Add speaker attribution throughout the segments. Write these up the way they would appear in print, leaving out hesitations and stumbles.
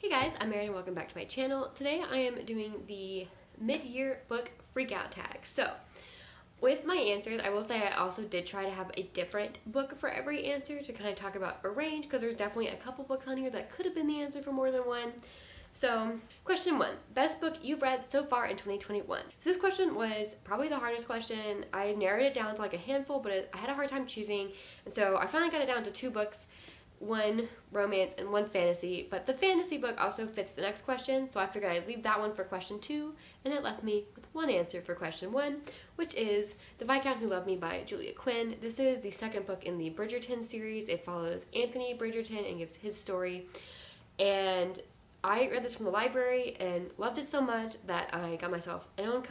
Speaker 1: Hey guys, I'm Mary and welcome back to my channel. Today I am doing the mid-year book freakout tag. So, with my answers, I will say I also did try to have a different book for every answer to kind of talk about a range, because there's definitely a couple books on here that could have been the answer for more than one. So, question 1. Best book you've read so far in 2021. So this question was probably the hardest question. I narrowed it down to like a handful, but I had a hard time choosing, and so I finally got it down to 2 books. One romance and one fantasy, but the fantasy book also fits the next question, so I figured I'd leave that one for question 2, and it left me with one answer for question 1, which is The Viscount Who Loved Me by Julia Quinn. This is the second book in the Bridgerton series. It follows Anthony Bridgerton and gives his story, and I read this from the library and loved it so much that I got myself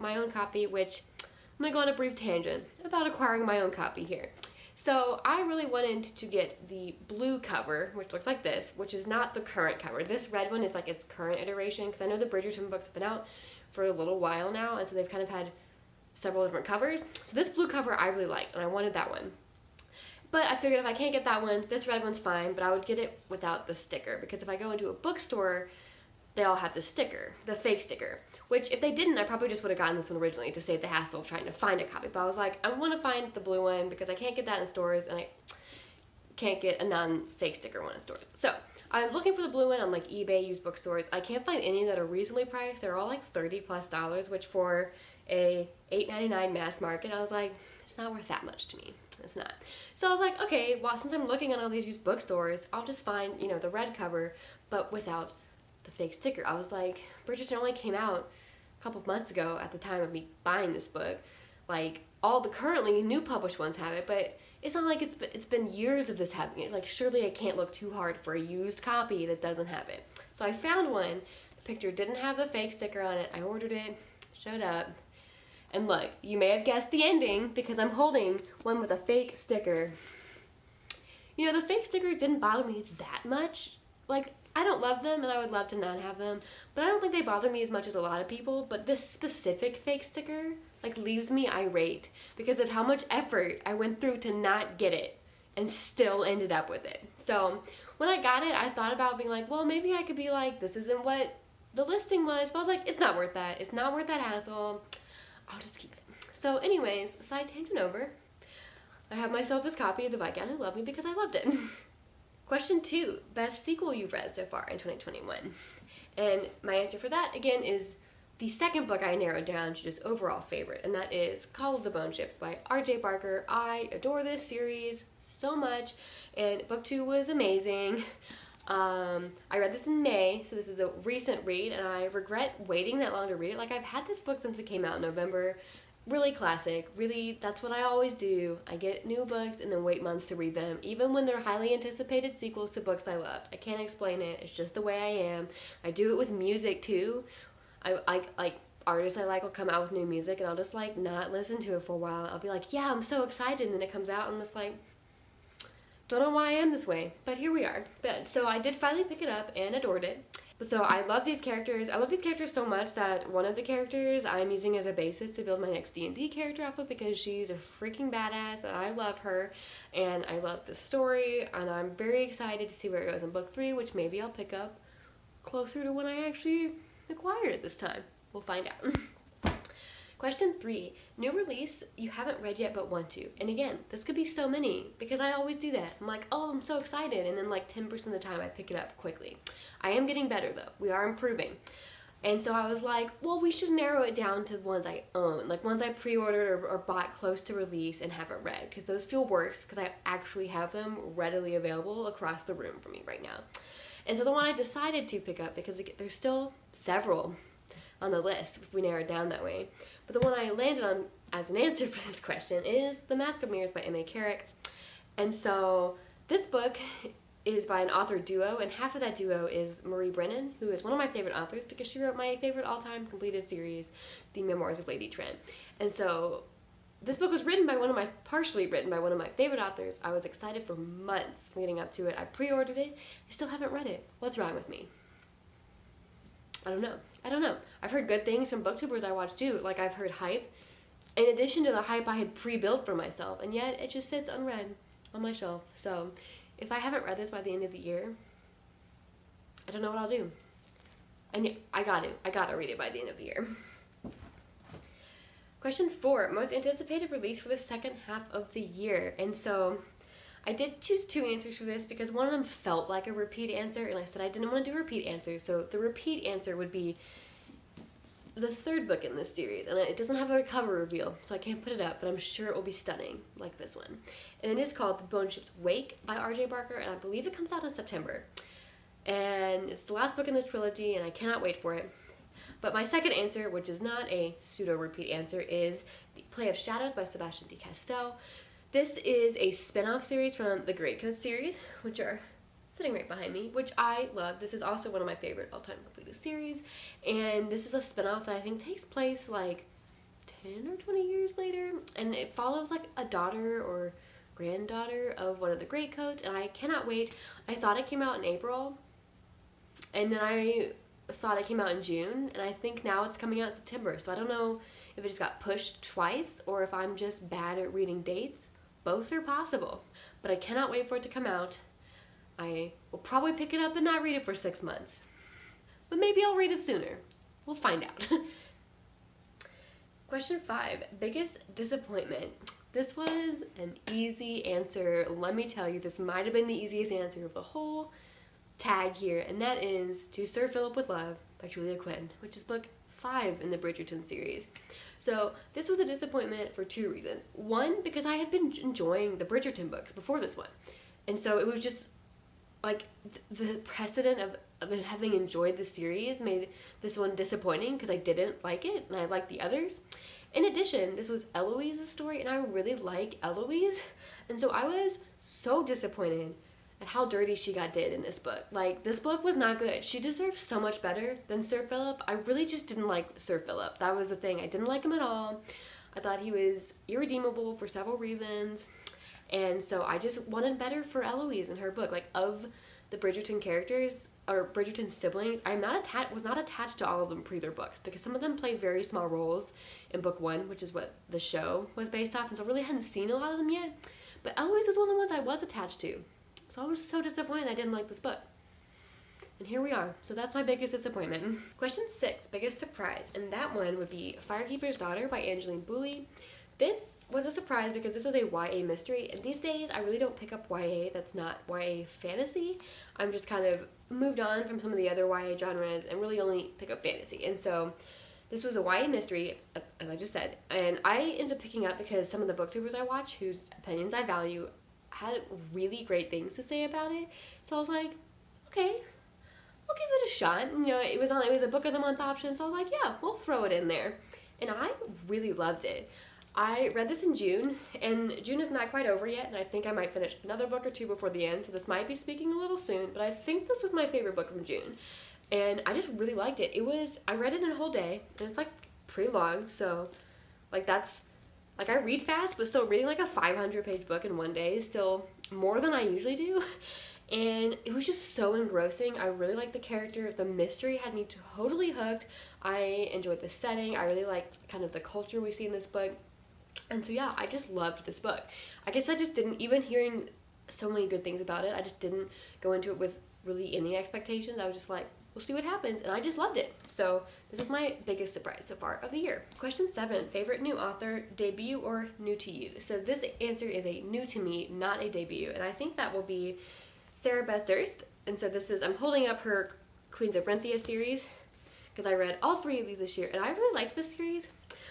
Speaker 1: my own copy, which I'm going to go on a brief tangent about acquiring my own copy here. So I really wanted to get the blue cover, which looks like this, which is not the current cover. This red one is like its current iteration, because I know the Bridgerton books have been out for a little while now, and so they've kind of had several different covers. So this blue cover I really liked, and I wanted that one. But I figured if I can't get that one, this red one's fine, but I would get it without the sticker, because if I go into a bookstore, they all have the sticker, the fake sticker, which if they didn't, I probably just would have gotten this one originally to save the hassle of trying to find a copy. But I was like, I want to find the blue one because I can't get that in stores, and I can't get a non-fake sticker one in stores. So I'm looking for the blue one on like eBay, used bookstores. I can't find any that are reasonably priced. They're all like $30+, which for a $8.99 mass market, I was like, it's not worth that much to me. It's not. So I was like, okay, well, since I'm looking at all these used bookstores, I'll just find, the red cover, but without the fake sticker. I was like, Bridgerton only came out a couple of months ago at the time of me buying this book. Like, all the currently new published ones have it, but it's not like it's been years of this having it. Like, surely I can't look too hard for a used copy that doesn't have it. So I found one. The picture didn't have the fake sticker on it. I ordered it, showed up, and look, you may have guessed the ending because I'm holding one with a fake sticker. The fake stickers didn't bother me that much. Like, I don't love them, and I would love to not have them, but I don't think they bother me as much as a lot of people. But this specific fake sticker, like, leaves me irate because of how much effort I went through to not get it and still ended up with it. So when I got it, I thought about being like, well, maybe I could be like, this isn't what the listing was, but I was like, it's not worth that. It's not worth that hassle. I'll just keep it. So anyways, side tangent over. I have myself this copy of The Viscount Who Loved Me because I loved it. Question 2, best sequel you've read so far in 2021. And my answer for that, again, is the second book I narrowed down to just overall favorite, and that is Call of the Bone Ships by R.J. Barker. I adore this series so much, and book 2 was amazing. I read this in May, so this is a recent read, and I regret waiting that long to read it. Like, I've had this book since it came out in November. Really classic. Really, that's what I always do. I get new books and then wait months to read them, even when they're highly anticipated sequels to books I loved. I can't explain it. It's just the way I am. I do it with music too. I like artists I like will come out with new music, and I'll just like not listen to it for a while. I'll be like, yeah, I'm so excited, and then it comes out, and I'm just like, don't know why I am this way, but here we are. But so I did finally pick it up and adored it. But so I love these characters. I love these characters so much that one of the characters I'm using as a basis to build my next D&D character off of, because she's a freaking badass and I love her and I love the story, and I'm very excited to see where it goes in book 3, which maybe I'll pick up closer to when I actually acquire it this time. We'll find out. Question 3, new release you haven't read yet but want to. And again, this could be so many because I always do that. I'm like, oh, I'm so excited, and then like 10% of the time I pick it up quickly. I am getting better though. We are improving. And so I was like, well, we should narrow it down to ones I own, like ones I pre-ordered or bought close to release and haven't read, because those feel worse because I actually have them readily available across the room for me right now. And so the one I decided to pick up, because there's still several on the list if we narrow it down that way, but the one I landed on as an answer for this question is The Mask of Mirrors by M.A. Carrick. And so this book is by an author duo, and half of that duo is Marie Brennan, who is one of my favorite authors because she wrote my favorite all-time completed series, The Memoirs of Lady Trent. And so this book was partially written by one of my favorite authors. I was excited for months leading up to it. I pre-ordered it. I still haven't read it. What's wrong with me? I don't know. I've heard good things from booktubers I watch too. Like, I've heard hype in addition to the hype I had pre-built for myself, and yet it just sits unread on my shelf. So if I haven't read this by the end of the year, I don't know what I'll do. And I gotta read it by the end of the year. Question 4, most anticipated release for the second half of the year. And so I did choose 2 answers for this because one of them felt like a repeat answer, and I said I didn't want to do repeat answers. So the repeat answer would be the 3rd book in this series, and it doesn't have a cover reveal, so I can't put it up, but I'm sure it will be stunning, like this one. And it is called The Bone Ship's Wake by R.J. Barker, and I believe it comes out in September. And it's the last book in this trilogy, and I cannot wait for it. But my second answer, which is not a pseudo-repeat answer, is The Play of Shadows by Sebastien de Castell. This is a spin-off series from the Greatcoat series, which are sitting right behind me, which I love. This is also one of my favorite all-time completed series, and this is a spin-off that I think takes place like 10 or 20 years later, and it follows like a daughter or granddaughter of one of the Greatcoats, and I cannot wait. I thought it came out in April, and then I thought it came out in June, and I think now it's coming out in September, so I don't know if it just got pushed twice or if I'm just bad at reading dates. Both are possible, but I cannot wait for it to come out. I will probably pick it up and not read it for 6 months, but maybe I'll read it sooner. We'll find out. Question 5, biggest disappointment. This was an easy answer. Let me tell you, this might have been the easiest answer of the whole tag here, and that is To Sir Phillip with Love by Julia Quinn, which is book 5 in the Bridgerton series. So this was a disappointment for 2 reasons. One, because I had been enjoying the Bridgerton books before this one, and so it was just like the precedent of having enjoyed the series made this one disappointing because I didn't like it and I liked the others. In addition, this was Eloise's story, and I really like Eloise, and so I was so disappointed at how dirty she got did in this book. Like, this book was not good. She deserves so much better than Sir Philip. I really just didn't like Sir Philip. That was the thing. I didn't like him at all. I thought he was irredeemable for several reasons, and so I just wanted better for Eloise in her book. Like, of the Bridgerton characters, or Bridgerton siblings, was not attached to all of them pre their books, because some of them play very small roles in book 1, which is what the show was based off, and so I really hadn't seen a lot of them yet. But Eloise is one of the ones I was attached to. So I was so disappointed I didn't like this book. And here we are. So that's my biggest disappointment. Question 6, biggest surprise. And that one would be Firekeeper's Daughter by Angeline Boulley. This was a surprise because this is a YA mystery. And these days, I really don't pick up YA that's not YA fantasy. I'm just kind of moved on from some of the other YA genres and really only pick up fantasy. And so this was a YA mystery, as I just said. And I ended up picking up because some of the booktubers I watch, whose opinions I value, had really great things to say about it. So I was like, okay, I'll give it a shot. You know, it was a book of the month option, so I was like, yeah, we'll throw it in there. And I really loved it. I read this in June, and June is not quite over yet, and I think I might finish another book or 2 before the end, so this might be speaking a little soon, but I think this was my favorite book from June. And I just really liked it. I read it in a whole day, and it's like pretty long, so like I read fast, but still reading like a 500-page book in one day is still more than I usually do. And it was just so engrossing. I really liked the character. The mystery had me totally hooked. I enjoyed the setting. I really liked kind of the culture we see in this book. And so yeah, I just loved this book. I guess I just didn't, even hearing so many good things about it, I just didn't go into it with really any expectations. I was just like, we'll see what happens, and I just loved it. So this was my biggest surprise so far of the year. Question 7, favorite new author, debut or new to you? So this answer is a new to me, not a debut, and I think that will be Sarah Beth Durst. And so I'm holding up her Queens of Renthia series, because I read all 3 of these this year, and I really liked this series.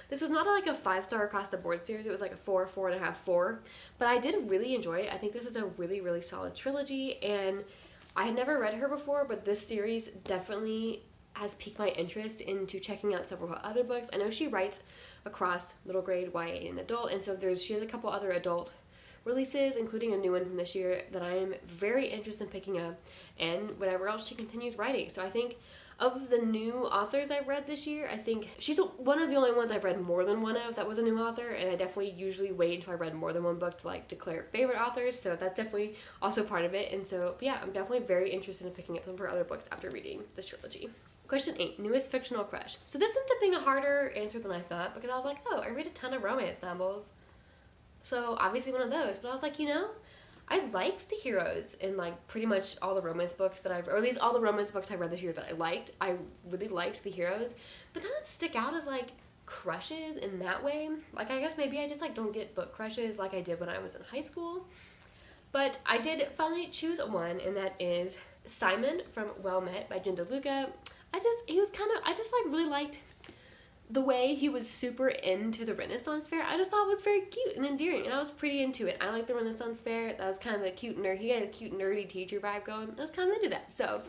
Speaker 1: This was not like a 5-star across the board series. It was like a 4, 4.5, 4, but I did really enjoy it. I think this is a really, really solid trilogy, and I had never read her before, but this series definitely has piqued my interest into checking out several other books. I know she writes across middle grade, YA, and adult, and so she has a couple other adult releases, including a new one from this year that I am very interested in picking up, and whatever else she continues writing. So I think of the new authors I've read this year, I think she's one of the only ones I've read more than one of that was a new author, and I definitely usually wait until I read more than one book to like declare favorite authors, so that's definitely also part of it. And so yeah, I'm definitely very interested in picking up some of her other books after reading this trilogy. Question 8, newest fictional crush. So this ended up being a harder answer than I thought, because I was like, oh, I read a ton of romance novels, so obviously one of those. But I was like, I liked the heroes in like pretty much all the romance books that I've, or at least all the romance books I read this year that I liked. I really liked the heroes, but none of them stick out as like crushes in that way. Like I guess maybe I just like don't get book crushes like I did when I was in high school. But I did finally choose one, and that is Simon from Well Met by Jen DeLuca. I just like really liked the way he was super into the Renaissance fair. I just thought it was very cute and endearing, and I was pretty into it. I like the Renaissance fair. That was kind of a cute nerd. He had a cute nerdy teacher vibe going. I was kind of into that. So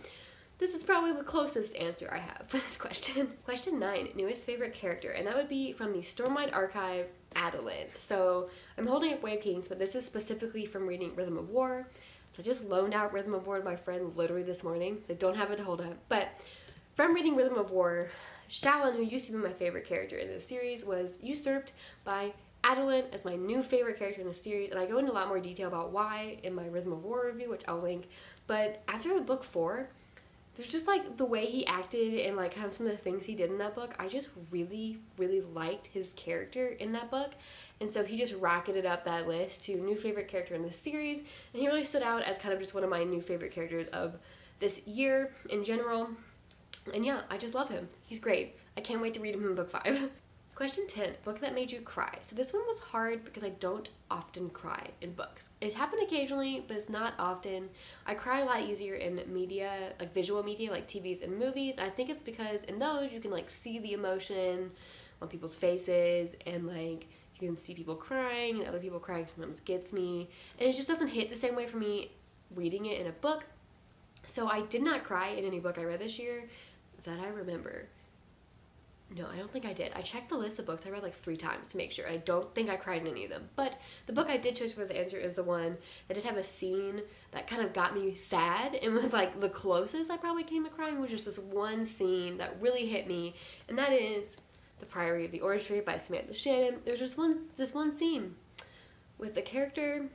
Speaker 1: this is probably the closest answer I have for this question. Question 9, newest favorite character, and that would be from the Stormlight archive, Angeline. So I'm holding up Way of Kings, but this is specifically from reading Rhythm of War. So I just loaned out Rhythm of War to my friend literally this morning, so I don't have it to hold up. But from reading Rhythm of War, Shannon, who used to be my favorite character in the series, was usurped by Angeline as my new favorite character in the series, and I go into a lot more detail about why in my Rhythm of War review, which I'll link. But after book 4, there's just like the way he acted and like kind of some of the things he did in that book. I just really, really liked his character in that book. And so he just rocketed up that list to new favorite character in the series. And he really stood out as kind of just one of my new favorite characters of this year in general. And yeah, I just love him. He's great. I can't wait to read him in book 5. Question 10, book that made you cry. So this one was hard because I don't often cry in books. It happened occasionally, but it's not often. I cry a lot easier in media, like visual media, like TVs and movies. I think it's because in those you can like see the emotion on people's faces, and like you can see people crying, and other people crying sometimes gets me. And it just doesn't hit the same way for me reading it in a book. So I did not cry in any book I read this year that I remember. No, I don't think I did. I checked the list of books I read like 3 times to make sure. I don't think I cried in any of them. But the book I did choose for this answer is the one that did have a scene that kind of got me sad. It was like the closest I probably came to crying was just this one scene that really hit me. And that is The Priory of the Orange Tree by Samantha Shannon. There's just this one scene with the character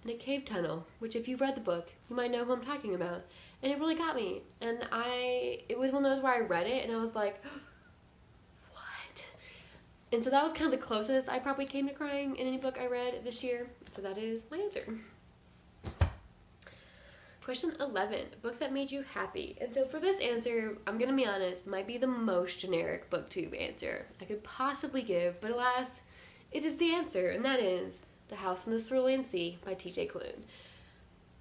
Speaker 1: in a cave tunnel, which if you've read the book, you might know who I'm talking about. And it really got me. And it was one of those where I read it and I was like, and so that was kind of the closest I probably came to crying in any book I read this year. So that is my answer. Question 11, book that made you happy. And so for this answer, I'm going to be honest, might be the most generic booktube answer I could possibly give, but alas, it is the answer, and that is The House in the Cerulean Sea by T.J. Klune.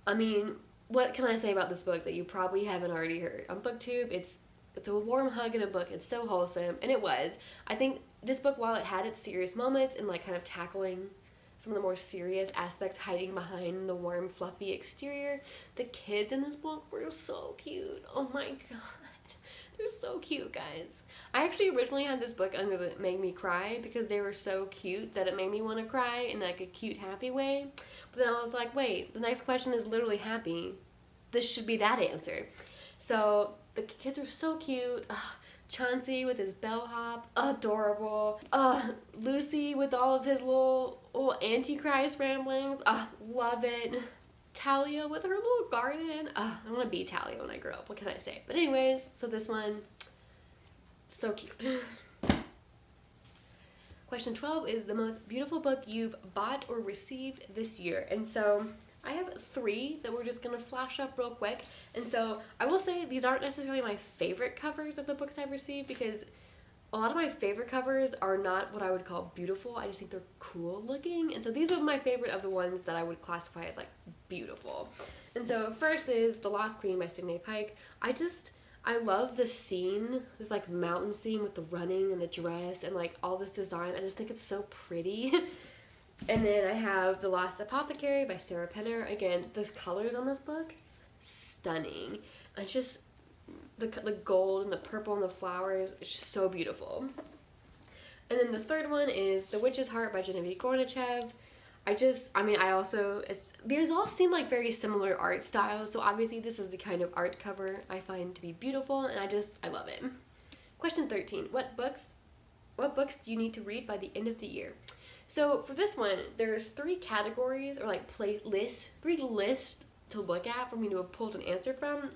Speaker 1: I mean, what can I say about this book that you probably haven't already heard? On booktube, it's a warm hug in a book. It's so wholesome, and it was. I think this book, while it had its serious moments and like kind of tackling some of the more serious aspects hiding behind the warm, fluffy exterior, the kids in this book were so cute. Oh my god. They're so cute, guys. I actually originally had this book under that made me cry because they were so cute that it made me want to cry in like a cute, happy way. But then I was like, wait, the next question is literally happy. This should be that answer. So the kids are so cute. Chauncey with his bellhop, adorable. Lucy with all of his little antichrist ramblings, love it. Talia with her little garden. I want to be Talia when I grow up. What can I say? But anyways, so this one, so cute. Question 12 is the most beautiful book you've bought or received this year. And so I have 3 that we're just going to flash up real quick. And so I will say these aren't necessarily my favorite covers of the books I've received, because a lot of my favorite covers are not what I would call beautiful. I just think they're cool looking. And so these are my favorite of the ones that I would classify as like beautiful. And so first is The Lost Queen by Signe Pike. I love the scene, this like mountain scene with the running and the dress and like all this design. I just think it's so pretty. And then I have The Lost Apothecary by Sarah Penner. Again, the colors on this book, stunning. It's just the gold and the purple and the flowers, it's just so beautiful. And then the third one is The Witch's Heart by Genevieve Gornichec. These all seem like very similar art styles, so obviously this is the kind of art cover I find to be beautiful, and I love it. Question 13, what books do you need to read by the end of the year? So for this one, there's 3 categories, or like 3 lists to look at for me to have pulled an answer from.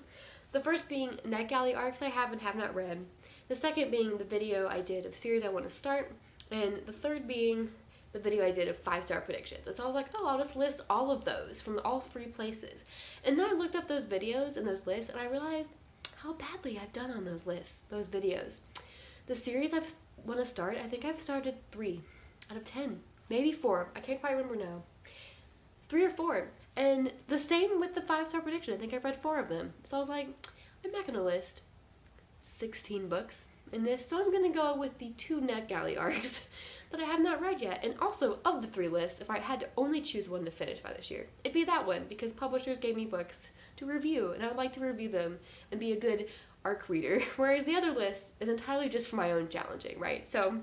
Speaker 1: The first being NetGalley arcs I have and have not read. The second being the video I did of series I want to start. And the third being the video I did of 5-star predictions. And so I was like, oh, I'll just list all of those from all 3 places. And then I looked up those videos and those lists, and I realized how badly I've done on those lists, those videos. The series I want to start, I think I've started 3 out of 10, maybe 4. I can't quite remember now. 3 or 4. And the same with the 5-star prediction. I think I've read 4 of them. So I was like, I'm not going to list 16 books in this, so I'm going to go with the 2 NetGalley arcs that I have not read yet. And also, of the 3 lists, if I had to only choose one to finish by this year, it'd be that one, because publishers gave me books to review, and I would like to review them and be a good arc reader, whereas the other list is entirely just for my own challenging, right? So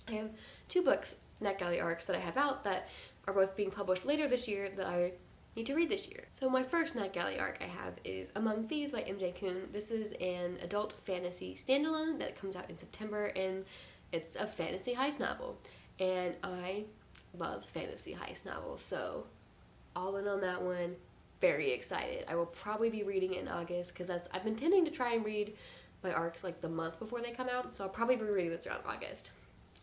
Speaker 1: I have 2 books, NetGalley arcs, that I have out that are both being published later this year that I need to read this year. So my first NetGalley arc I have is Among Thieves by MJ Kuhn. This is an adult fantasy standalone that comes out in September, and it's a fantasy heist novel. And I love fantasy heist novels, so all in on that one. Very excited. I will probably be reading it in August, because I've been tending to try and read my arcs like the month before they come out, so I'll probably be reading this around August.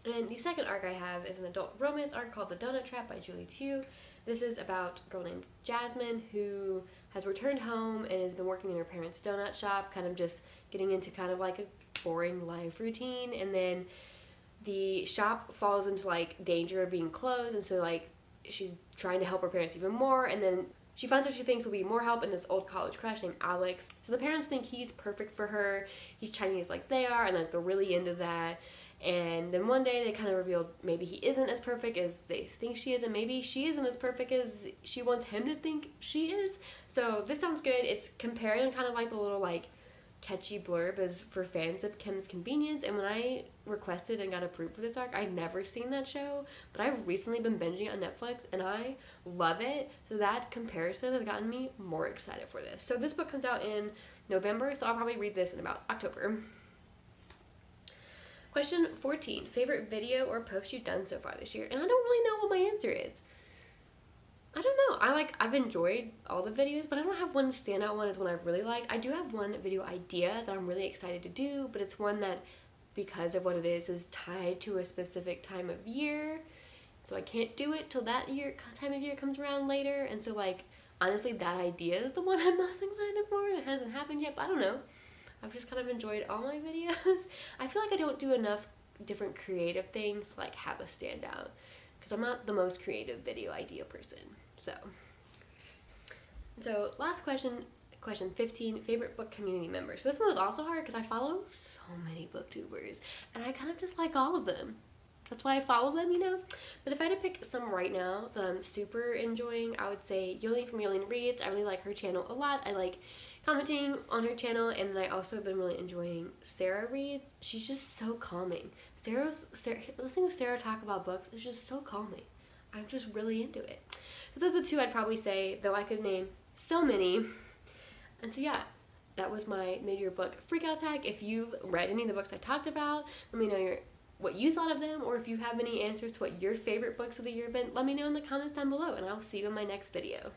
Speaker 1: And the second arc I have is an adult romance arc called The Donut Trap by Julie Tew. This is about a girl named Jasmine who has returned home and has been working in her parents' donut shop, kind of just getting into kind of like a boring life routine, and then the shop falls into like danger of being closed, and so like she's trying to help her parents even more, and then she finds what she thinks will be more help in this old college crush named Alex. So the parents think he's perfect for her. He's Chinese like they are, and like they're really into that. And then one day they kind of revealed maybe he isn't as perfect as they think she is, and maybe she isn't as perfect as she wants him to think she is. So this sounds good. It's compared in kind of like the little like catchy blurb as for fans of Kim's Convenience. And when I requested and got approved for this arc, I'd never seen that show, but I've recently been binging it on Netflix and I love it. So that comparison has gotten me more excited for this. So this book comes out in November, so I'll probably read this in about October. Question 14, favorite video or post you've done so far this year? And I don't really know what my answer is. I don't know. I've enjoyed all the videos, but I don't have one standout one as one I've really liked. I do have one video idea that I'm really excited to do, but it's one that, because of what it is tied to a specific time of year. So I can't do it till that time of year comes around later. And so like, honestly, that idea is the one I'm most excited for. It hasn't happened yet, but I don't know. I've just kind of enjoyed all my videos. I feel like I don't do enough different creative things to like have a standout, because I'm not the most creative video idea person. So last question 15, favorite book community members. So this one was also hard because I follow so many booktubers and I kind of just like all of them. That's why I follow them, you know? But if I had to pick some right now that I'm super enjoying, I would say Yolene from Yolene Reads. I really like her channel a lot. I like commenting on her channel, and then I also have been really enjoying Sarah Reads. She's just so calming. Listening to Sarah talk about books is just so calming. I'm just really into it. So those are the 2 I'd probably say, though I could name so many. And so yeah, that was my mid-year book Freakout tag. If you've read any of the books I talked about, let me know what you thought of them, or if you have any answers to what your favorite books of the year have been, let me know in the comments down below, and I'll see you in my next video.